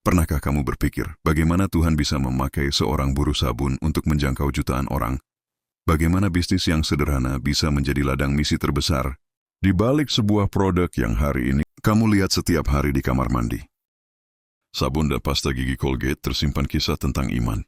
Pernahkah kamu berpikir bagaimana Tuhan bisa memakai seorang buruh sabun untuk menjangkau jutaan orang? Bagaimana bisnis yang sederhana bisa menjadi ladang misi terbesar di balik sebuah produk yang hari ini kamu lihat setiap hari di kamar mandi? Sabun dan pasta gigi Colgate tersimpan kisah tentang iman,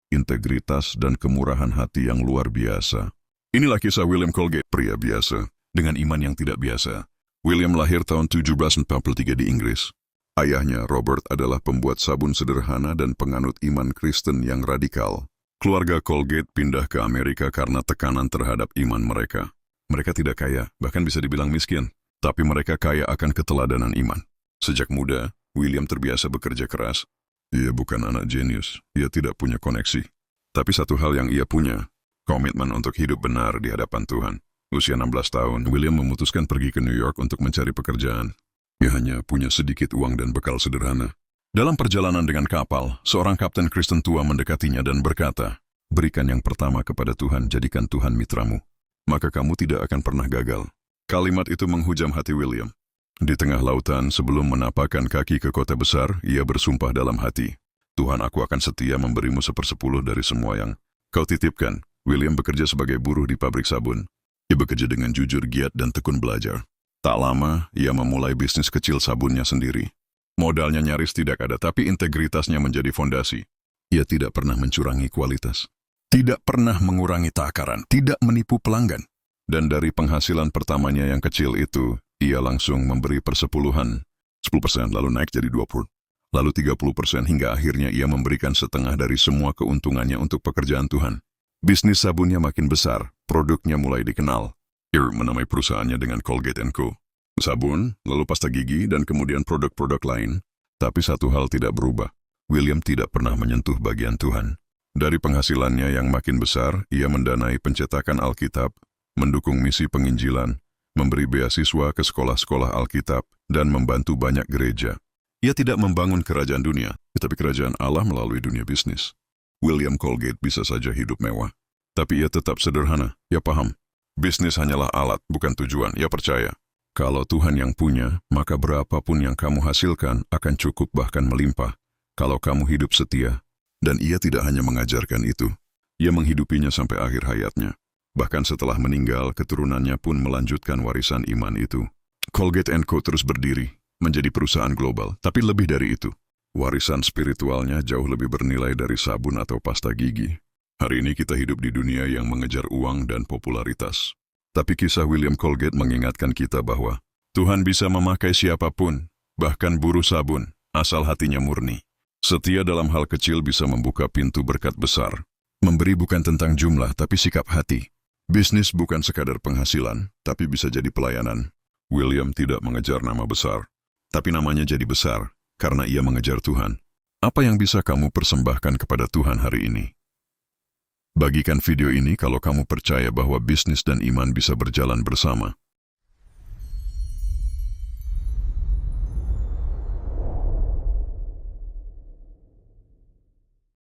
integritas, dan kemurahan hati yang luar biasa. Inilah kisah William Colgate, pria biasa dengan iman yang tidak biasa. William lahir tahun 1743 di Inggris. Ayahnya, Robert, adalah pembuat sabun sederhana dan penganut iman Kristen yang radikal. Keluarga Colgate pindah ke Amerika karena tekanan terhadap iman mereka. Mereka tidak kaya, bahkan bisa dibilang miskin, tapi mereka kaya akan keteladanan iman. Sejak muda, William terbiasa bekerja keras. Ia bukan anak jenius, ia tidak punya koneksi. Tapi satu hal yang ia punya, komitmen untuk hidup benar di hadapan Tuhan. Usia 16 tahun, William memutuskan pergi ke New York untuk mencari pekerjaan. Ia hanya punya sedikit uang dan bekal sederhana. Dalam perjalanan dengan kapal, seorang kapten Kristen tua mendekatinya dan berkata, "Berikan yang pertama kepada Tuhan, jadikan Tuhan mitramu. Maka kamu tidak akan pernah gagal." Kalimat itu menghujam hati William. Di tengah lautan, sebelum menapakkan kaki ke kota besar, ia bersumpah dalam hati, "Tuhan, aku akan setia memberimu 1/10 dari semua yang kau titipkan." William bekerja sebagai buruh di pabrik sabun. Ia bekerja dengan jujur, giat, dan tekun belajar. Tak lama, ia memulai bisnis kecil sabunnya sendiri. Modalnya nyaris tidak ada, tapi integritasnya menjadi fondasi. Ia tidak pernah mencurangi kualitas, tidak pernah mengurangi takaran, tidak menipu pelanggan. Dan dari penghasilan pertamanya yang kecil itu, ia langsung memberi persepuluhan, 10%, lalu naik jadi 20%, lalu 30%, hingga akhirnya ia memberikan setengah dari semua keuntungannya untuk pekerjaan Tuhan. Bisnis sabunnya makin besar, produknya mulai dikenal. Ia menamai perusahaannya dengan Colgate & Co. Sabun, lalu pasta gigi, dan kemudian produk-produk lain. Tapi satu hal tidak berubah. William tidak pernah menyentuh bagian Tuhan. Dari penghasilannya yang makin besar, ia mendanai pencetakan Alkitab, mendukung misi penginjilan, memberi beasiswa ke sekolah-sekolah Alkitab, dan membantu banyak gereja. Ia tidak membangun kerajaan dunia, tetapi kerajaan Allah melalui dunia bisnis. William Colgate bisa saja hidup mewah, tapi ia tetap sederhana. Ia paham, bisnis hanyalah alat, bukan tujuan. Ia percaya, kalau Tuhan yang punya, maka berapapun yang kamu hasilkan akan cukup bahkan melimpah. Kalau kamu hidup setia. Dan ia tidak hanya mengajarkan itu, ia menghidupinya sampai akhir hayatnya. Bahkan setelah meninggal, keturunannya pun melanjutkan warisan iman itu. Colgate & Co. terus berdiri, menjadi perusahaan global, tapi lebih dari itu. Warisan spiritualnya jauh lebih bernilai dari sabun atau pasta gigi. Hari ini kita hidup di dunia yang mengejar uang dan popularitas. Tapi kisah William Colgate mengingatkan kita bahwa Tuhan bisa memakai siapapun, bahkan buruh sabun, asal hatinya murni. Setia dalam hal kecil bisa membuka pintu berkat besar. Memberi bukan tentang jumlah, tapi sikap hati. Bisnis bukan sekadar penghasilan, tapi bisa jadi pelayanan. William tidak mengejar nama besar, tapi namanya jadi besar karena ia mengejar Tuhan. Apa yang bisa kamu persembahkan kepada Tuhan hari ini? Bagikan video ini kalau kamu percaya bahwa bisnis dan iman bisa berjalan bersama.